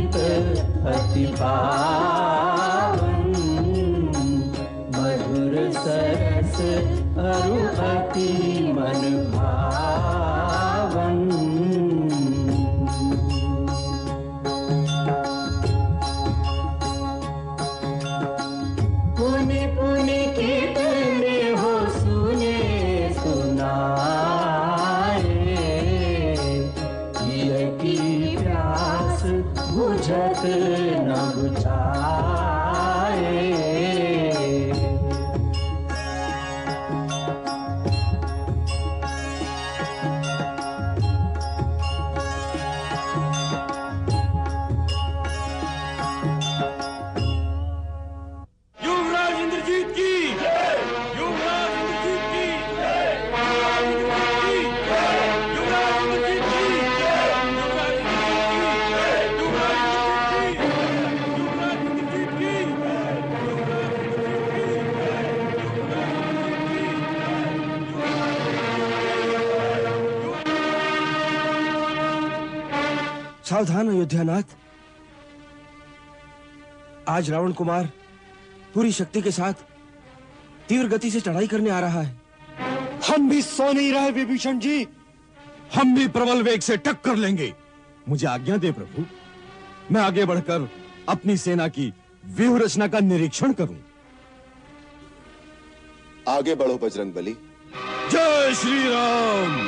गीत अति पावन, मधुर सरस अरु अति मन भावन। पुनि पुनि कितने हो सुने सुनाए, पिय की प्यास बुझत न बुझाए। सावधान अयोध्यानाथ, आज रावण कुमार पूरी शक्ति के साथ तीव्र गति से चढ़ाई करने आ रहा है। हम भी सो नहीं रहे विभीषण जी, हम भी प्रबल वेग से टक्कर लेंगे। मुझे आज्ञा दे प्रभु, मैं आगे बढ़कर अपनी सेना की व्यूह रचना का निरीक्षण करूं। आगे बढ़ो बजरंगबली। जय श्री राम।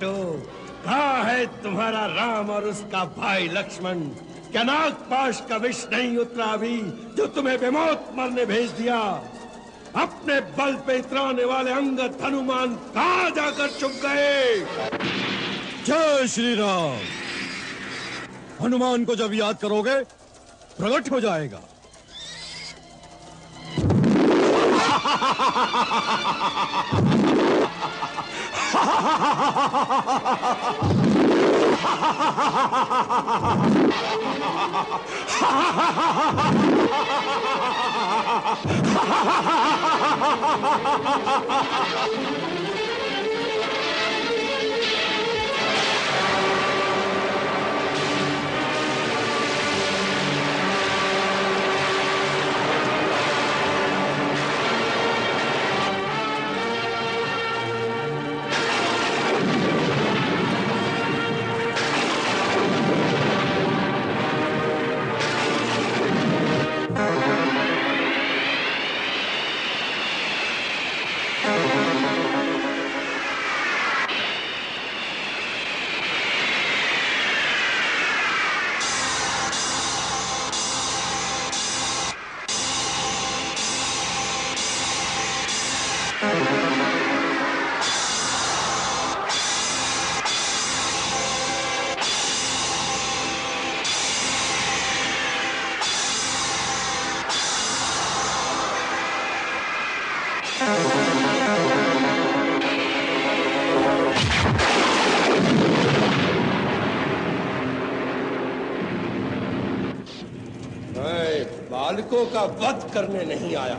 कहाँ है तुम्हारा राम और उसका भाई लक्ष्मण? क्या नागपाश का विष नहीं उतरा अभी जो तुम्हें बेमौत मरने भेज दिया? अपने बल पे इतराने वाले अंगद हनुमान कहाँ जाकर छुप गए? जय श्री राम। हनुमान को जब याद करोगे प्रकट हो जाएगा। बालकों का वध करने नहीं आया।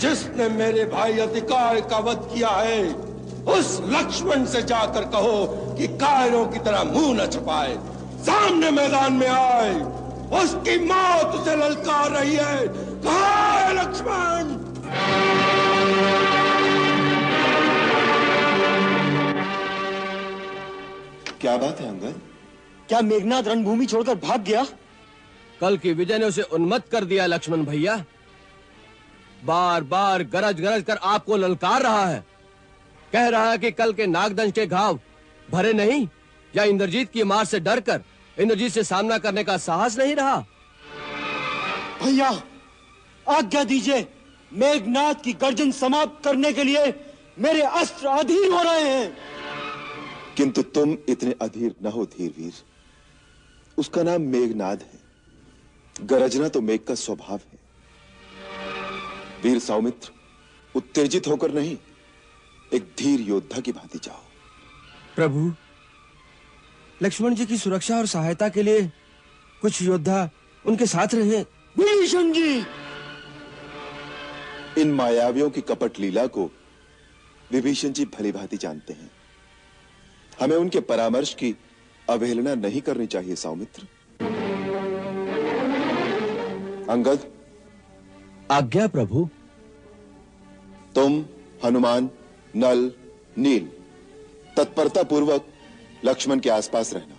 जिसने मेरे भाई अधिकार का वध किया है उस लक्ष्मण से जाकर कहो कि कायरों की तरह मुंह न छुपाए, सामने मैदान में आए। उसकी मौत उसे ललकार रही है। कहाँ है लक्ष्मण? क्या बात है अंगद? क्या मेघनाद रणभूमि छोड़कर भाग गया? कल की विजय ने उसे उन्मत्त कर दिया लक्ष्मण भैया। बार बार गरज गरज कर आपको ललकार रहा है। कह रहा है कि कल के नागदंश के घाव भरे नहीं, या इंद्रजीत की मार से डरकर इंद्रजीत से सामना करने का साहस नहीं रहा। भैया आज्ञा दीजिए, मेघनाद की गर्जन समाप्त करने के लिए मेरे अस्त्र अधीर हो रहे हैं। किंतु तुम इतने अधीर न हो धीरवीर। उसका नाम मेघनाद है। गरजना तो मेघ का स्वभाव है। वीर सौमित्र, उत्तेजित होकर नहीं, एक धीर योद्धा की भांति जाओ। प्रभु, लक्ष्मण जी की सुरक्षा और सहायता के लिए कुछ योद्धा उनके साथ रहे। विभीषण जी! इन मायावियों की कपट लीला को विभीषण जी भली भांति जानते हैं। हमें उनके परामर्श की अवहेलना नहीं करनी चाहिए सौमित्र। अंगद, आज्ञा प्रभु। तुम, हनुमान, नल, नील तत्परता पूर्वक लक्ष्मण के आसपास रहना।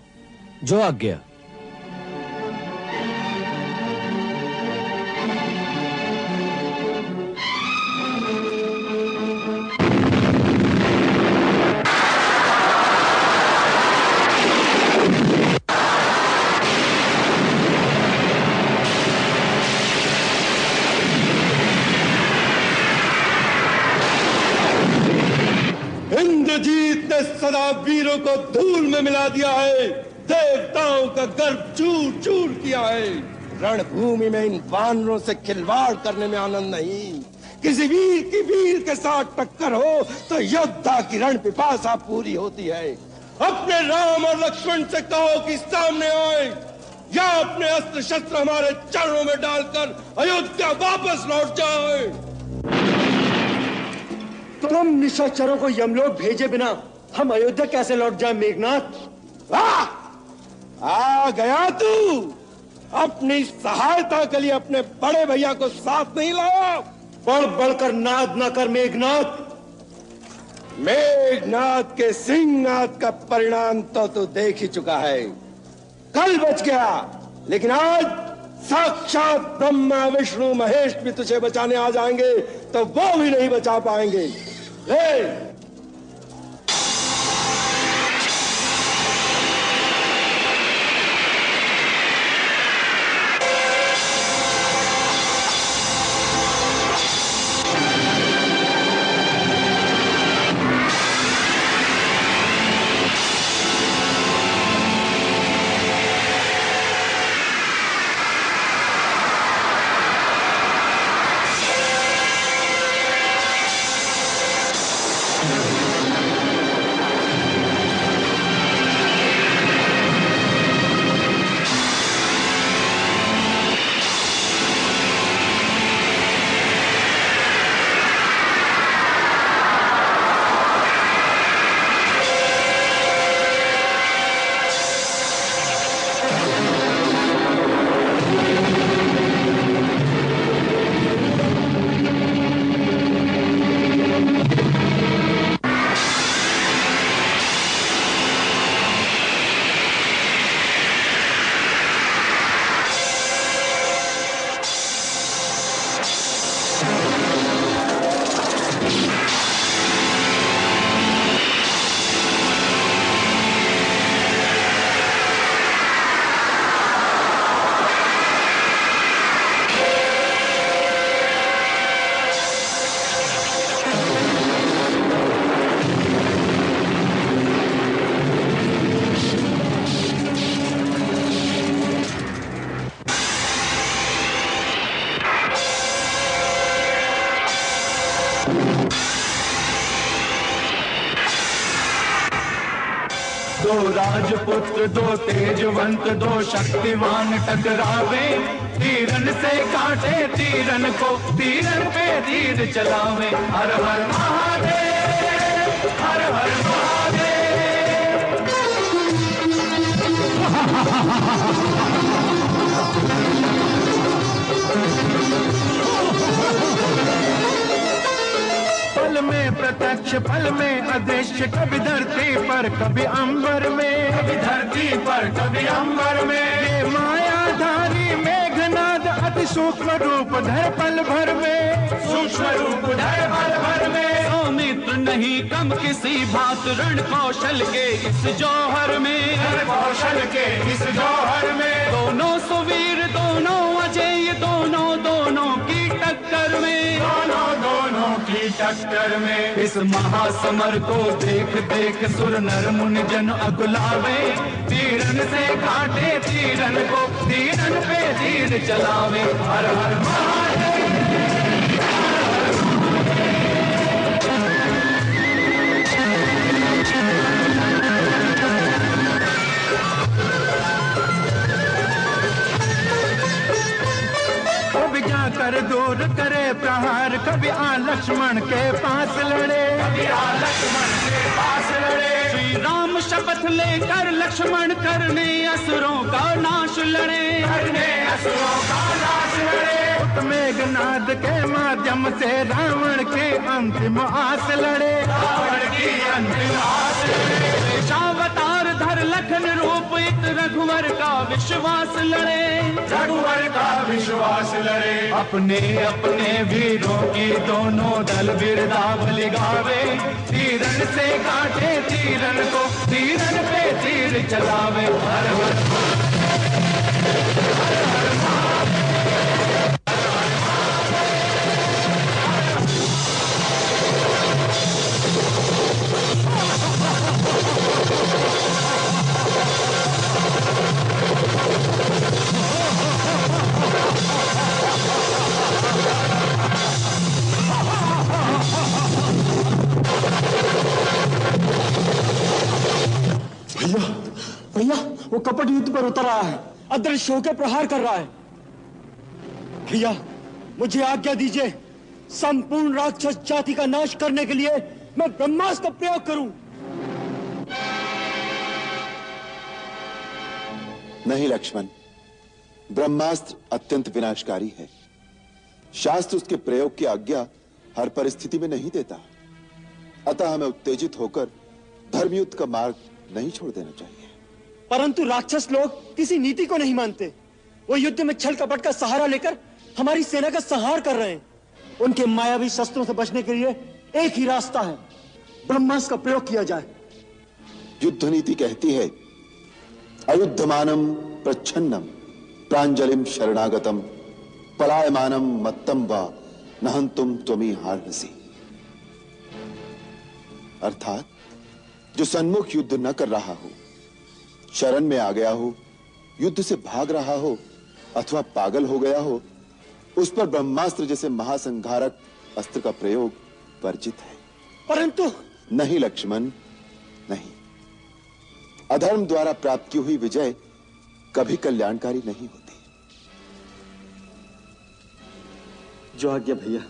जो आज्ञा। इंद्रजीत ने सदा वीरों को धूल में मिला दिया है। देवताओं का गर्व चूर चूर किया है। रणभूमि में इन वानरों से खिलवाड़ करने में आनंद नहीं। किसी वीर की वीर के साथ टक्कर हो तो योद्धा की रण पिपासा पूरी होती है। अपने राम और लक्ष्मण से कहो कि सामने आए, या अपने अस्त्र शस्त्र हमारे चरणों में डालकर अयोध्या वापस लौट जाए। तुम निशाचरों को यमलोक भेजे बिना हम अयोध्या कैसे लौट जाए मेघनाथ? आ गया तू। अपनी सहायता के लिए अपने बड़े भैया को साथ नहीं लाया। बढ़ बढ़कर नाद ना कर मेघनाथ। मेघनाथ के सिंहनाद का परिणाम तो तू देख ही चुका है। कल बच गया, लेकिन आज साक्षात ब्रह्मा विष्णु महेश भी तुझे बचाने आ जाएंगे तो वो भी नहीं बचा पाएंगे। ले! दो राजपुत्र दो तेजवंत दो शक्तिमान टकरावे, तीरन से काटे तीरन को, तीरन पे तीर चलावे। हर हर महादेव, हर हर महादेव। प्रत्यक्ष पल में अदृश्य, कभी धरती पर कभी अंबर में, कभी धरती पर कभी अंबर में। ये मायाधारी मेघनाद अति सूक्ष्म रूप धर पल भर में, सूक्ष्म रूप धर पल भर में। सौमित्र नहीं कम किसी भात रण कौशल के इस जौहर में, रण कौशल के इस जौहर में। दोनों सुवीर दोनों अजेय दोनों दोनों की टक्कर में, दोनों की टक्कर में। इस महासमर को देख देख सुर नर मुनि जन अकुलावे, तीरन से काटे तीरन को, तीरन पे तीर चलावे। हर हर महादेव। कभी जाकर दूर करे प्रहार, कभी आ लक्ष्मण के पास लड़े, कभी आ लक्ष्मण के पास लड़े। श्री राम शपथ लेकर लक्ष्मण करने असुरों का नाश लड़े, करने असुरों का नाश लड़े। मेघनाद के माध्यम से रावण के अंतिम आस लड़े, रावण की अंतिम आस लड़े। अवतार धर लखन रूप इत रघुवर का विश्वास लड़े, रघुवर का विश्वास लड़े। अपने अपने वीरों की दोनों दल बिरदावली गावे, तीरन से काटे तीरन को, तीरन पे तीर चलावे। हर हर भैया भैया, वो कपट युद्ध पर उतर रहा है, अदृश्य होकर प्रहार कर रहा है। भैया मुझे आज्ञा दीजिए, संपूर्ण राक्षस जाति का नाश करने के लिए मैं ब्रह्मास्त्र का प्रयोग करूं। नहीं लक्ष्मण, ब्रह्मास्त्र अत्यंत विनाशकारी है। शास्त्र उसके प्रयोग की आज्ञा हर परिस्थिति में नहीं देता, अतः हमें उत्तेजित होकर धर्मयुद्ध का मार्ग नहीं छोड़ देना चाहिए। परंतु राक्षस लोग किसी नीति को नहीं मानते। वो युद्ध में छल कपट का सहारा लेकर हमारी सेना का संहार कर रहे हैं। उनके मायावी शस्त्रों से बचने के लिए एक ही रास्ता है, ब्रह्मास्त्र का प्रयोग किया जाए। युद्ध नीति कहती है, अयुद्धमानम प्रच्छन्नम प्रांजलिम शरणागतम पलायमानम मत्तम वा नहंतुम त्वमी हार्हसि। अर्थात जो सन्मुख युद्ध न कर रहा हो, शरण में आ गया हो, युद्ध से भाग रहा हो अथवा पागल हो गया हो, उस पर ब्रह्मास्त्र जैसे महासंहारक अस्त्र का प्रयोग वर्जित है। परंतु नहीं लक्ष्मण, नहीं। अधर्म द्वारा प्राप्त की हुई विजय कभी कल्याणकारी नहीं होती। जो आज्ञा भैया।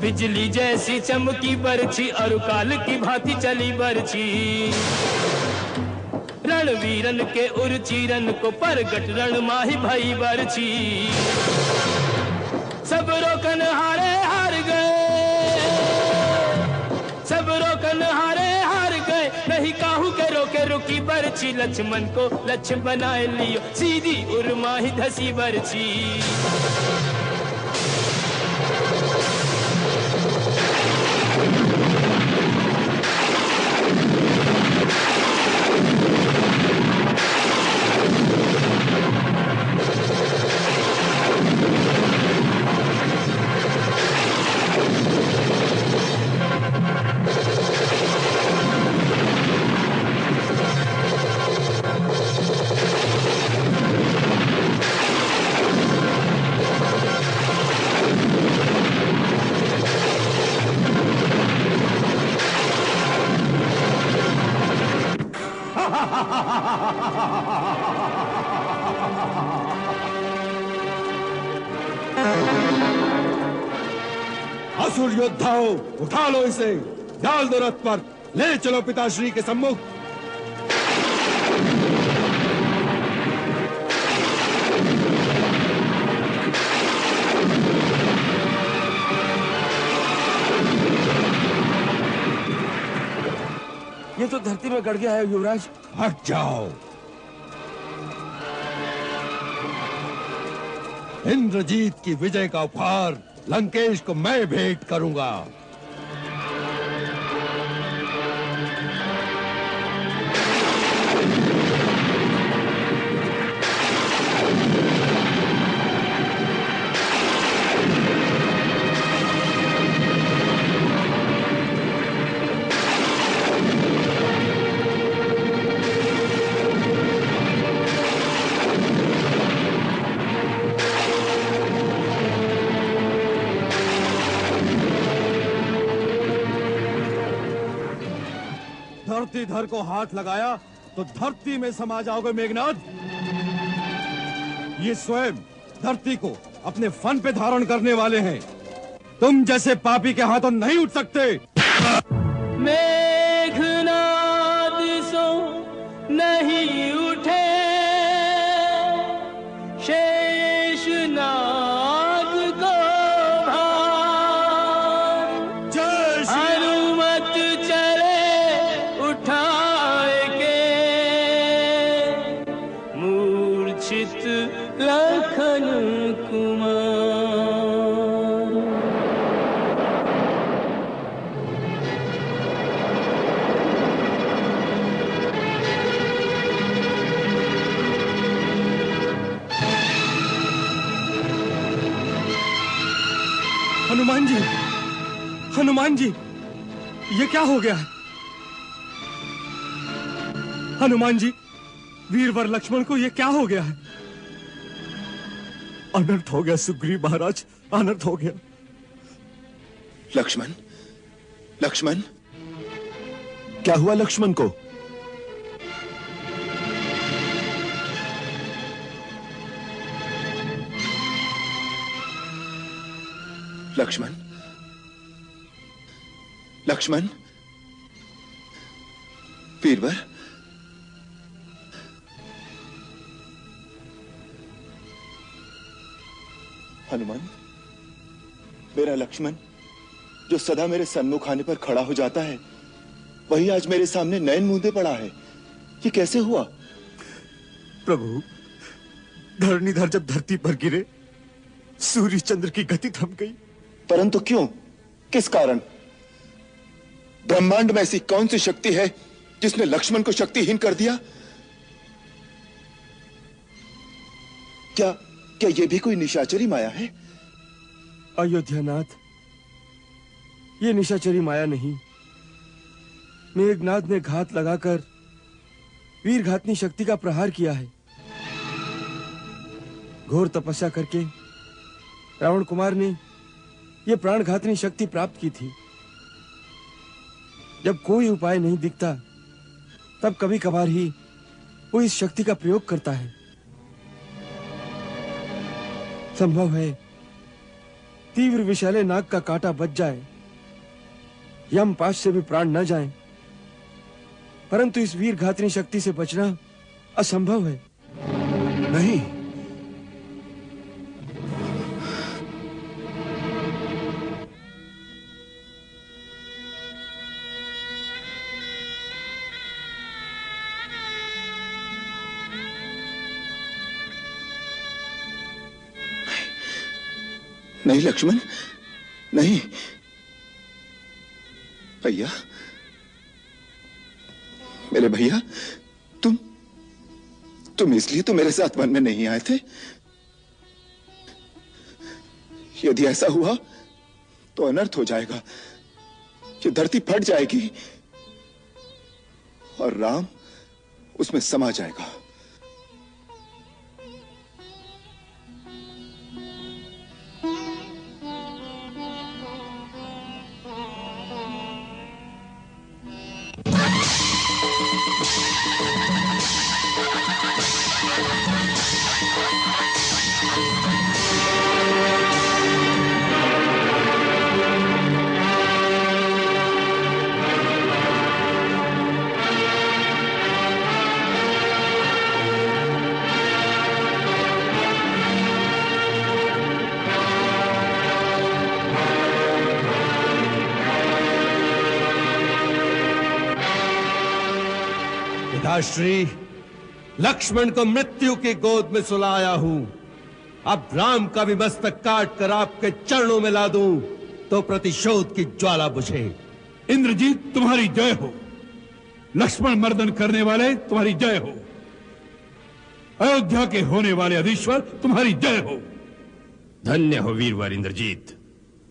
बिजली जैसी चमकी बरछी और काल की भांति चली बरछी। रणवीरन के उर्चीरन को परगट रण माही भई बरछी। सब रोकन हारे हार गए, सब रोकन हारे हार गए, नहीं काहू के रोके रुकी बरछी। लक्ष्मण को लक्ष्य बनाए लियो, सीधी उर्माही धसी बरछी। असुर योद्धाओं, उठा लो इसे, डाल दो रथ पर, ले चलो पिताश्री के सम्मुख। ये तो धरती में गड़ गया है युवराज। हट जाओ। इंद्रजीत की विजय का उपहार लंकेश को मैं भेंट करूंगा। धरती धर को हाथ लगाया तो धरती में समा जाओगे मेघनाद। ये स्वयं धरती को अपने फन पे धारण करने वाले हैं, तुम जैसे पापी के हाथों नहीं उठ सकते। मेघनाद सो नहीं उठे, शेषनाग को भार। हनुमत चले उठाए के, मूर्छित लखन कुमार। हनुमान जी, हनुमान जी, ये क्या हो गया है? हनुमान जी, वीरवर लक्ष्मण को ये क्या हो गया है? अनर्थ हो गया सुग्रीव महाराज, अनर्थ हो गया। लक्ष्मण, लक्ष्मण, क्या हुआ लक्ष्मण को? लक्ष्मण, लक्ष्मण, वीरवर, हनुमान, मेरा लक्ष्मण जो सदा मेरे सन्मुख आने पर खड़ा हो जाता है, वही आज मेरे सामने नयन मूंदे पड़ा है। ये कैसे हुआ? प्रभु, धरणीधर जब धरती पर गिरे, सूर्य चंद्र की गति थम गई। परंतु क्यों? किस कारण? ब्रह्मांड में ऐसी कौन सी शक्ति है जिसने लक्ष्मण को शक्तिहीन कर दिया? क्या क्या यह भी कोई निशाचरी माया है? अयोध्यानाथ, ये निशाचरी माया नहीं, मेघनाद ने घात लगाकर वीरघातनी शक्ति का प्रहार किया है। घोर तपस्या करके रावण कुमार ने यह प्राणघातनी शक्ति प्राप्त की थी। जब कोई उपाय नहीं दिखता, तब कभी कभार ही वो इस शक्ति का प्रयोग करता है। संभव है तीव्र विषैले नाग का कांटा बच जाए, यमपाश से भी प्राण न जाएं, परंतु इस वीर घातनी शक्ति से बचना असंभव है। नहीं, नहीं लक्ष्मण, नहीं। भैया, मेरे भैया, तुम इसलिए तो मेरे साथ वन में नहीं आए थे? यदि ऐसा हुआ तो अनर्थ हो जाएगा, ये धरती फट जाएगी और राम उसमें समा जाएगा। पिताश्री, लक्ष्मण को मृत्यु की गोद में सुलाया हूं। अब राम का भी मस्तक काट कर आपके चरणों में ला दूं तो प्रतिशोध की ज्वाला बुझे। इंद्रजीत, तुम्हारी जय हो। लक्ष्मण मर्दन करने वाले तुम्हारी जय हो। अयोध्या के होने वाले अधीश्वर तुम्हारी जय हो। धन्य हो वीरवर इंद्रजीत,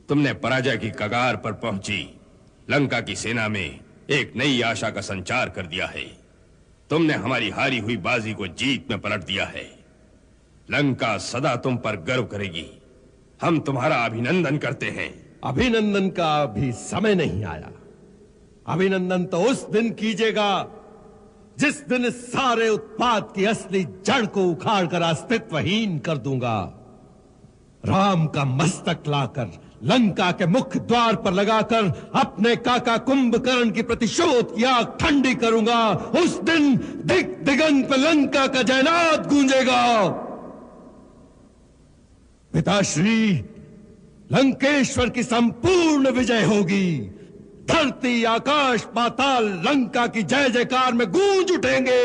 तुमने पराजय की कगार पर पहुंची लंका की सेना में एक नई आशा का संचार कर दिया है। तुमने हमारी हारी हुई बाजी को जीत में पलट दिया है। लंका सदा तुम पर गर्व करेगी। हम तुम्हारा अभिनंदन करते हैं। अभिनंदन का अभी समय नहीं आया। अभिनंदन तो उस दिन कीजिएगा जिस दिन इस सारे उत्पात की असली जड़ को उखाड़ कर अस्तित्वहीन कर दूंगा। राम का मस्तक लाकर लंका के मुख्य द्वार पर लगाकर अपने काका कुंभकर्ण की प्रतिशोध की आग ठंडी करूंगा। उस दिन दिग दिगंत पे लंका का जयनाद गूंजेगा। पिताश्री, लंकेश्वर की संपूर्ण विजय होगी। धरती, आकाश, पाताल लंका की जय जयकार में गूंज उठेंगे।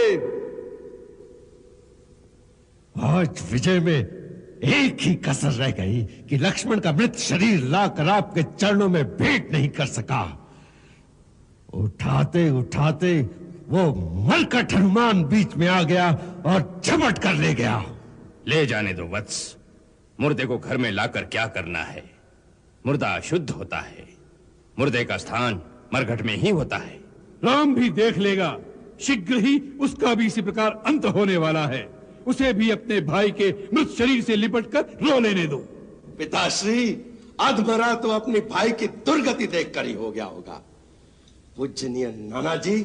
आज विजय में एक ही कसर रह गई कि लक्ष्मण का मृत शरीर लाकर आपके चरणों में भेंट नहीं कर सका। उठाते उठाते वो मरकट हनुमान बीच में आ गया और झपट कर ले गया। ले जाने दो वत्स, मुर्दे को घर में लाकर क्या करना है? मुर्दा अशुद्ध होता है। मुर्दे का स्थान मरघट में ही होता है। राम भी देख लेगा। शीघ्र ही उसका भी इसी प्रकार अंत होने वाला है। उसे भी अपने भाई के मृत शरीर से लिपटकर रो लेने दो। पिताश्री, अधमरा तो अपने भाई की दुर्गति देखकर ही हो गया होगा। पूजनीय नाना जी,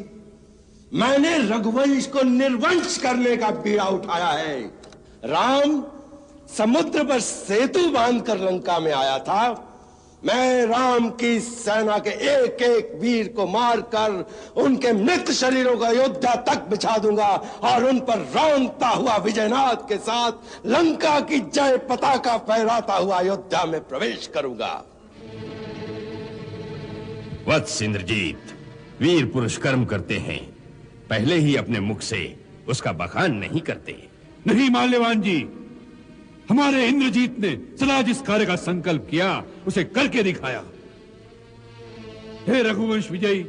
मैंने रघुवंश को निर्वंश करने का बीड़ा उठाया है। राम समुद्र पर सेतु बांधकर लंका में आया था। मैं राम की सेना के एक एक वीर को मारकर उनके मृत शरीरों को अयोध्या तक बिछा दूंगा और उन पर रौंदता हुआ विजयनाद के साथ लंका की जय पताका फहराता हुआ अयोध्या में प्रवेश करूंगा। वत्स इंद्रजीत, वीर पुरुष कर्म करते हैं, पहले ही अपने मुख से उसका बखान नहीं करते। नहीं माल्यवान जी, हमारे इंद्रजीत ने सदा जिस कार्य का संकल्प किया उसे करके दिखाया। हे रघुवंश विजयी,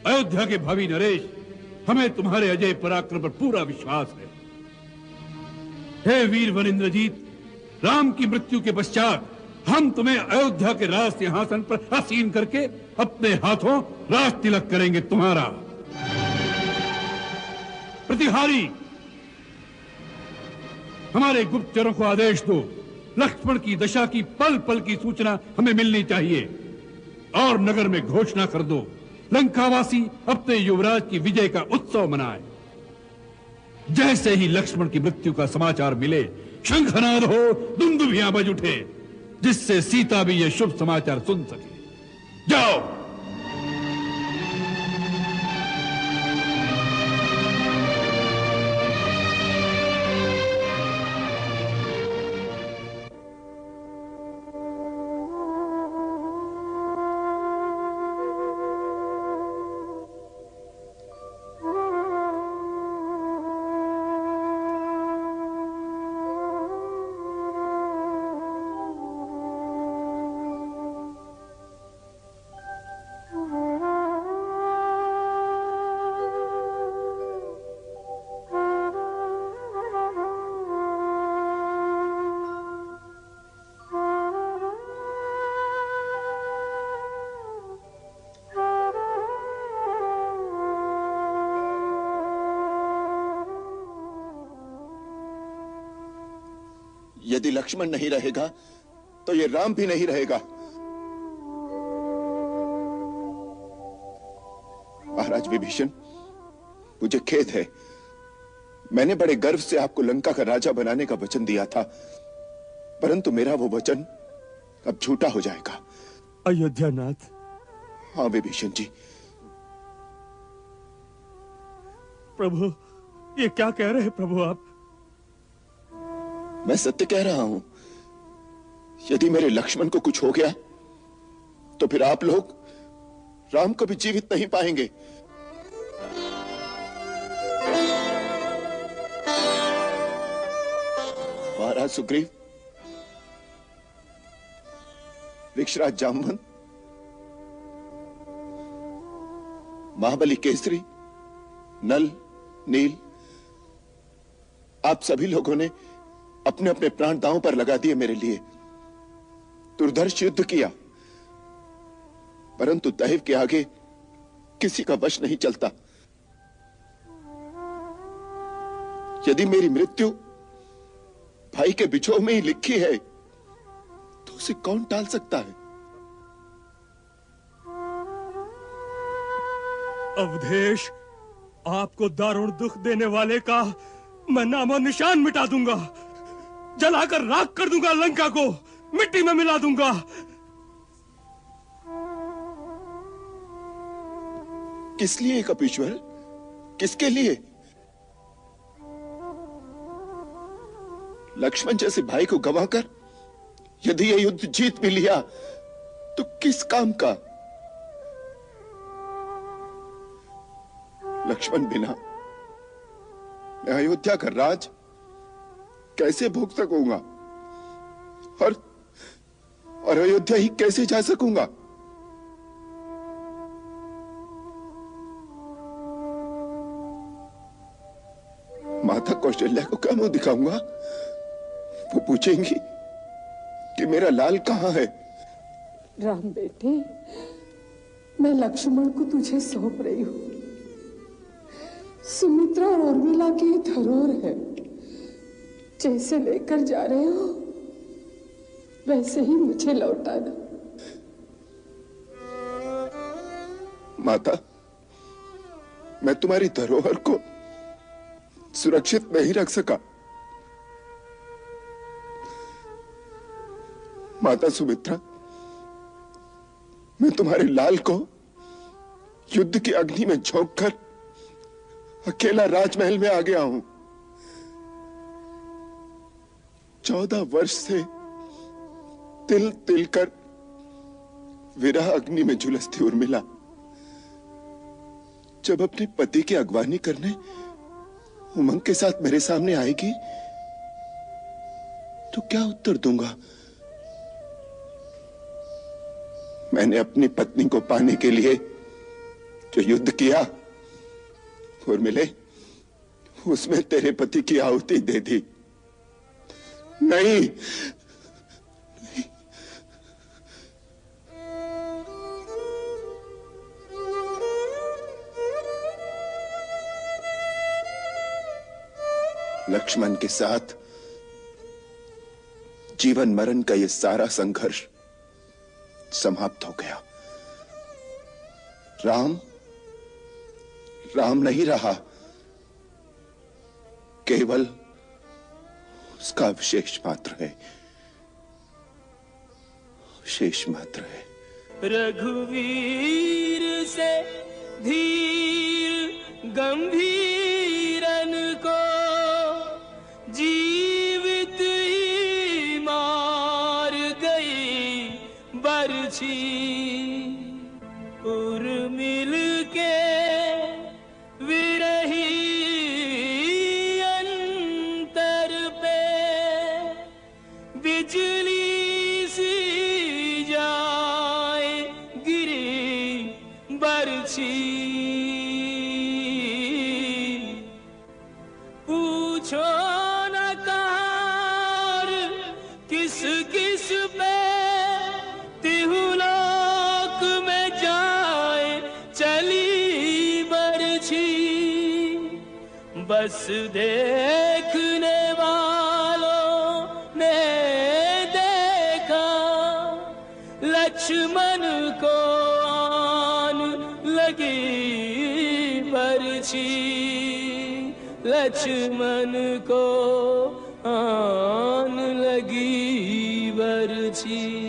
अयोध्या के भावी नरेश, हमें तुम्हारे अजय पराक्रम पर पूरा विश्वास है। हे वीर वन इंद्रजीत, राम की मृत्यु के पश्चात हम तुम्हें अयोध्या के राज सिंहासन पर आसीन करके अपने हाथों राज तिलक करेंगे तुम्हारा। प्रतिहारी, हमारे गुप्तचरों को आदेश दो, लक्ष्मण की दशा की पल पल की सूचना हमें मिलनी चाहिए और नगर में घोषणा कर दो, लंकावासी अपने युवराज की विजय का उत्सव मनाए। जैसे ही लक्ष्मण की मृत्यु का समाचार मिले, शंखनाद हो, दुंदुभियां बज उठे। जिससे सीता भी यह शुभ समाचार सुन सके। जाओ। यदि लक्ष्मण नहीं रहेगा तो ये राम भी नहीं रहेगा। महाराज विभीषण, मुझे खेद है। मैंने बड़े गर्व से आपको लंका का राजा बनाने का वचन दिया था, परंतु मेरा वो वचन अब झूठा हो जाएगा। अयोध्यानाथ। हाँ विभीषण जी। प्रभु, ये क्या कह रहे हैं प्रभु आप? मैं सत्य कह रहा हूं। यदि मेरे लक्ष्मण को कुछ हो गया तो फिर आप लोग राम को भी जीवित नहीं पाएंगे। महाराज सुग्रीव, वृक्षराज जामवंत, महाबली केसरी, नल, नील, आप सभी लोगों ने अपने अपने प्राण दांव पर लगा दिए मेरे लिए। दुर्धर्ष युद्ध किया, परंतु दैव के आगे किसी का वश नहीं चलता। यदि मेरी मृत्यु भाई के बिछोह में ही लिखी है तो उसे कौन टाल सकता है? अवधेश, आपको दारुण दुख देने वाले का मैं नामो निशान मिटा दूंगा। जलाकर राख कर दूंगा, लंका को मिट्टी में मिला दूंगा। किस लिए कपीश्वर? किसके लिए? लक्ष्मण जैसे भाई को गंवाकर यदि यह युद्ध जीत भी लिया तो किस काम का? लक्ष्मण बिना मैं अयोध्या का राज कैसे भोग सकूंगा और अयोध्या ही कैसे जा सकूंगा? माता कौशल्या को क्या मुंह दिखाऊंगा? वो पूछेंगी कि मेरा लाल कहां है। राम बेटे, मैं लक्ष्मण को तुझे सौंप रही हूं। सुमित्रा और उर्मिला की धरोहर है। जैसे लेकर जा रहे हो वैसे ही मुझे लौटाना। माता, मैं तुम्हारी धरोहर को सुरक्षित नहीं रख सका। माता सुमित्रा, मैं तुम्हारे लाल को युद्ध की अग्नि में झोंककर अकेला राजमहल में आ गया हूं। 14 वर्ष से तिल तिल कर विरह अग्नि में झुलसती उर्मिला जब अपने पति की अगवानी करने उमंग के साथ मेरे सामने आएगी तो क्या उत्तर दूंगा? मैंने अपनी पत्नी को पाने के लिए जो युद्ध किया उर्मिले, उसमें तेरे पति की आहुति दे दी। नहीं, लक्ष्मण के साथ जीवन मरण का यह सारा संघर्ष समाप्त हो गया। राम नहीं रहा, केवल उसका अवशेष मात्र है। शेष मात्र है। रघुवीर से धीर गंभीरन को जीवित ही मार गई बरछी। उर्मिल के विरही अंतर पे बिजली सी जाए गिरी बरछी। पूछो न कहार किस किस पे तिहुलोक में जाए चली बरछी। बस देखने वालों ने देखा लक्ष्मण को आन लगी बरछी। लक्ष्मण को आन लगी बरछी।